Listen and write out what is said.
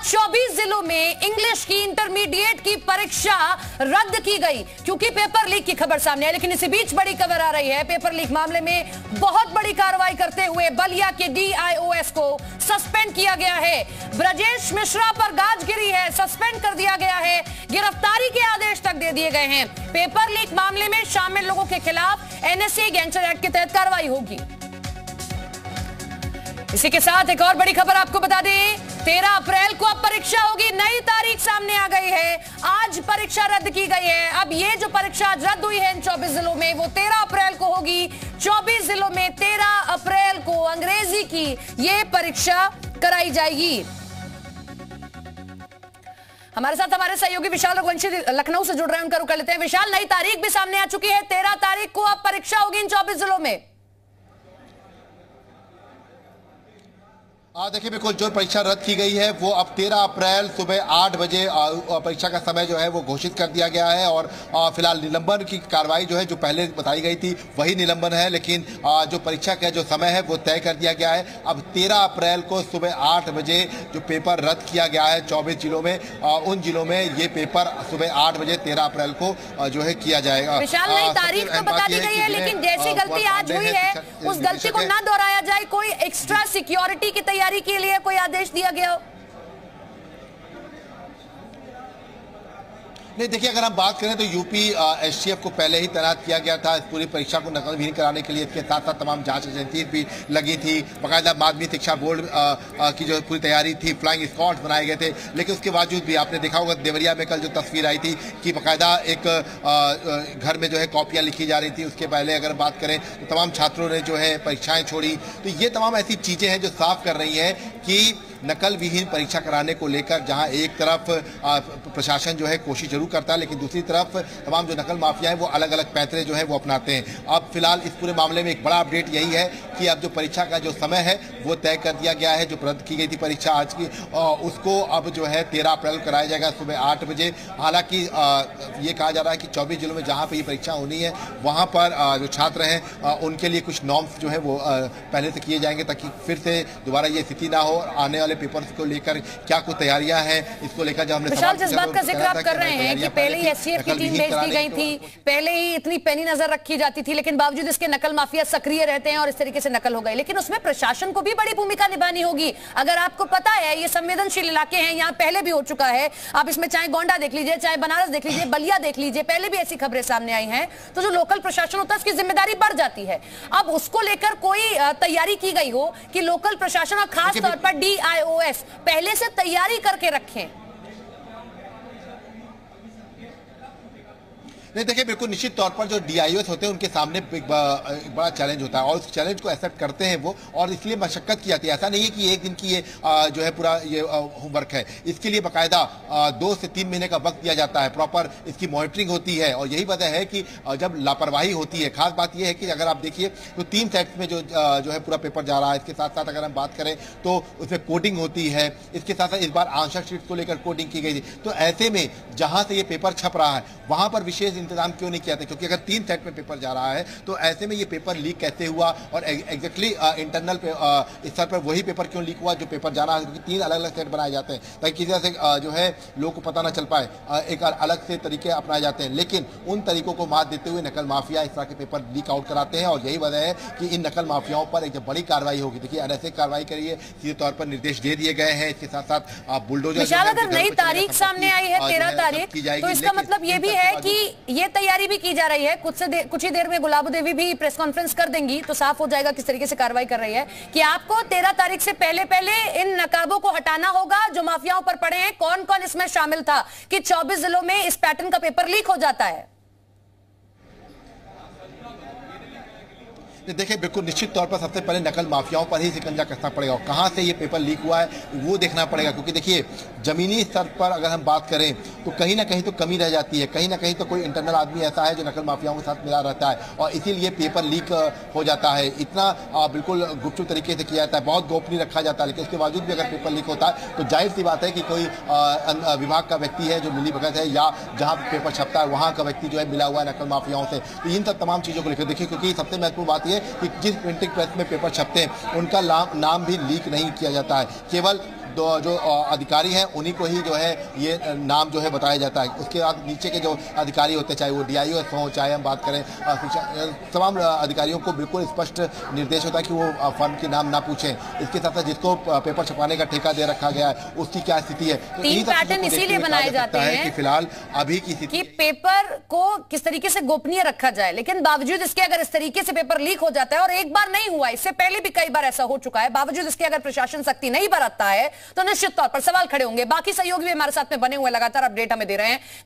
24 जिलों में इंग्लिश की इंटरमीडिएट की परीक्षा रद्द की गई क्योंकि पेपर लीक की खबर सामने आई। लेकिन इसी बीच बड़ी खबर आ रही है, पेपर लीक मामले में बहुत बड़ी कार्रवाई करते हुए बलिया के DIOS को सस्पेंड किया गया है। ब्रजेश मिश्रा पर गाज गिरी है, सस्पेंड कर दिया गया है, गिरफ्तारी के आदेश तक दे दिए गए हैं। पेपर लीक मामले में शामिल लोगों के खिलाफ NSA गैंगस्टर एक्ट के तहत कार्रवाई होगी। इसी के साथ एक और बड़ी खबर आपको बता दें, 13 अप्रैल को अब परीक्षा होगी। नई तारीख सामने आ गई है, आज परीक्षा रद्द की गई है। अब ये जो परीक्षा आज रद्द हुई है इन 24 जिलों में, वो 13 अप्रैल को होगी। 24 जिलों में 13 अप्रैल को अंग्रेजी की ये परीक्षा कराई जाएगी। हमारे साथ हमारे सहयोगी विशाल रघुवंशी लखनऊ से जुड़ रहे हैं, उनका रुख कर लेते हैं। विशाल, नई तारीख भी सामने आ चुकी है, 13 तारीख को अब परीक्षा होगी इन 24 जिलों में। देखिए, बिल्कुल जो परीक्षा रद्द की गई है वो अब 13 अप्रैल सुबह 8 बजे परीक्षा का समय जो है वो घोषित कर दिया गया है। और फिलहाल निलंबन की कार्रवाई जो है, जो पहले बताई गई थी वही निलंबन है, लेकिन जो परीक्षा का जो समय है वो तय कर दिया गया है। अब 13 अप्रैल को सुबह 8 बजे जो पेपर रद्द किया गया है 24 जिलों में, उन जिलों में ये पेपर सुबह 8 बजे 13 अप्रैल को जो है किया जाएगा। विशाल, नई तारीख तो बता दी गई है, लेकिन जैसी गलती आज हुई है उस गलती को ना दोहराया जाए, कोई एक्स्ट्रा सिक्योरिटी की तैयारी के लिए कोई आदेश दिया गया हो? नहीं, देखिए, अगर हम बात करें तो यूपी STF को पहले ही तैनात किया गया था इस पूरी परीक्षा को नकलविहीन कराने के लिए। इसके साथ साथ तमाम जांच एजेंसी भी लगी थी, बाकायदा माध्यमिक शिक्षा बोर्ड की जो पूरी तैयारी थी, फ्लाइंग स्क्वाड्स बनाए गए थे। लेकिन उसके बावजूद भी आपने देखा होगा देवरिया में कल जो तस्वीर आई थी कि बाकायदा एक घर में जो है कॉपियाँ लिखी जा रही थी। उसके पहले अगर बात करें तो तमाम छात्रों ने जो है परीक्षाएँ छोड़ी। तो ये तमाम ऐसी चीज़ें हैं जो साफ कर रही हैं कि नकल विहीन परीक्षा कराने को लेकर जहां एक तरफ प्रशासन जो है कोशिश जरूर करता है, लेकिन दूसरी तरफ तमाम जो नकल माफिया हैं वो अलग अलग पैंतरे जो है वो अपनाते हैं। अब फिलहाल इस पूरे मामले में एक बड़ा अपडेट यही है कि अब जो परीक्षा का जो समय है वो तय कर दिया गया है। जो रद्द की गई थी परीक्षा आज की, उसको अब जो है 13 अप्रैल को कराया जाएगा सुबह 8 बजे। हालांकि ये कहा जा रहा है कि 24 जिलों में जहाँ पर ये परीक्षा होनी है वहाँ पर जो छात्र हैं उनके लिए कुछ नॉर्म्स जो है वो पहले से किए जाएंगे, ताकि फिर से दोबारा ये स्थिति ना हो। आने वाले पेपर्स को लेकर क्या कुछ तैयारियां हैं, इसको लेकर जब हमने विशाल, जिस बात का जिक्र आप कर रहे हैं कि पहले ही STF की टीम भेज दी गई थी, पहले ही इतनी पैनी नजर रखी जाती थी, लेकिन बावजूद इसके नकल माफिया सक्रिय रहते हैं और इस तरीके से नकल हो गई। लेकिन उसमें प्रशासन को भी बड़ी भूमिका निभानी होगी। अगर आपको पता है ये संवेदनशील इलाके हैं, यहाँ पहले भी हो चुका है, आप इसमें चाहे गोंडा देख लीजिए, चाहे बनारस देख लीजिए, बलिया देख लीजिए, पहले भी ऐसी खबरें सामने आई हैं। तो जो लोकल प्रशासन होता है उसकी जिम्मेदारी बढ़ जाती है। अब उसको लेकर कोई तैयारी की गई हो कि लोकल प्रशासन और खास तौर पर DIOS पहले से तैयारी करके रखें। नहीं, देखिए, बिल्कुल निश्चित तौर पर जो DIOS होते हैं उनके सामने एक बड़ा चैलेंज होता है और उस चैलेंज को एक्सेप्ट करते हैं वो, और इसलिए मशक्कत की जाती है। ऐसा नहीं है कि एक दिन की ये जो है पूरा ये होमवर्क है। इसके लिए बाकायदा 2 से 3 महीने का वक्त दिया जाता है, प्रॉपर इसकी मॉनिटरिंग होती है। और यही वजह है कि जब लापरवाही होती है, खास बात यह है कि अगर आप देखिए तो 3 सेट्स में जो है पूरा पेपर जा रहा है। इसके साथ साथ अगर हम बात करें तो उसमें कोडिंग होती है, इसके साथ साथ इस बार आंसर शीट को लेकर कोडिंग की गई थी। तो ऐसे में जहां से ये पेपर छप रहा है वहां पर विशेष इंतजाम क्यों नहीं किया था, क्योंकि अगर 3 सेट में पेपर जा रहा है तो ऐसे में ये पेपर लीक कैसे हुआ और एग्जैक्टली इंटरनल स्तर पर वही पेपर क्यों लीक हुआ जो पेपर जाना है, क्योंकि 3 अलग अलग सेट बनाए जाते हैं ताकि किसी तरह से जो है लोगों को पता ना चल पाए। एक अलग से तरीके अपनाए जाते हैं, लेकिन उन तरीकों को मात देते हुए नकल माफिया इस तरह के पेपर लीक आउट कराते हैं। और यही वजह है कि इन नकल माफियाओं पर एक बड़ी कार्रवाई होगी। देखिए, NSA कार्रवाई करिए, सीधे तौर पर निर्देश दे दिए गए हैं। इसके साथ साथ बुलडोजर, अगर नई तारीख सामने आई है 13 तारीख, तो इसका मतलब ये भी है कि ये तैयारी भी की जा रही है। कुछ ही देर में गुलाबो देवी भी प्रेस कॉन्फ्रेंस कर देंगी तो साफ हो जाएगा किस तरीके से कार्रवाई कर रही है कि आपको 13 तारीख से पहले इन नकाबों को हटाना होगा जो माफियाओं पर पड़े हैं। कौन कौन इसमें शामिल था कि 24 जिलों में इस पैटर्न का पेपर लीक हो जाता है? देखिए, बिल्कुल निश्चित तौर पर सबसे पहले नकल माफियाओं पर ही शिकंजा कसना पड़ेगा और कहां से ये पेपर लीक हुआ है वो देखना पड़ेगा। क्योंकि देखिए, जमीनी स्तर पर अगर हम बात करें तो कहीं ना कहीं तो कमी रह जाती है, कहीं ना कहीं तो कोई इंटरनल आदमी ऐसा है जो नकल माफियाओं के साथ मिला रहता है और इसीलिए पेपर लीक हो जाता है। इतना बिल्कुल गुपचुप तरीके से किया जाता है, बहुत गोपनीय रखा जाता है, लेकिन उसके बावजूद भी अगर पेपर लीक होता है तो जाहिर सी बात है कि कोई विभाग का व्यक्ति है जो मिली भगत है या जहाँ पेपर छपता है वहाँ का व्यक्ति जो है मिला हुआ है नकल माफियाओं से। तो इन सब तमाम चीज़ों को लेकर देखिए, क्योंकि सबसे महत्वपूर्ण बात कि जिस प्रिंटिंग प्रेस में पेपर छपते हैं उनका नाम भी लीक नहीं किया जाता है। केवल जो अधिकारी हैं उन्हीं को ही जो है ये नाम जो है बताया जाता है। उसके बाद नीचे के जो अधिकारी होते हैं, चाहे वो DIO हो, चाहे हम बात करें तमाम अधिकारियों को बिल्कुल स्पष्ट निर्देश होता है कि वो फर्म के नाम ना पूछें। इसके साथ साथ जिसको पेपर छपाने का ठेका दे रखा गया है उसकी क्या स्थिति है। तो तीन पैटर्न इसीलिए बनाए जाते हैं कि फिलहाल अभी की स्थिति पेपर को किस तरीके से गोपनीय रखा जाए, लेकिन बावजूद इसके अगर इस तरीके से पेपर लीक हो जाता है, और एक बार नहीं हुआ, इससे पहले भी कई बार ऐसा हो चुका है, बावजूद इसके अगर प्रशासन सख्ती नहीं बरतता है तो निश्चित तौर पर सवाल खड़े होंगे। बाकी सहयोगी भी हमारे साथ में बने हुए लगातार अपडेट हमें दे रहे हैं।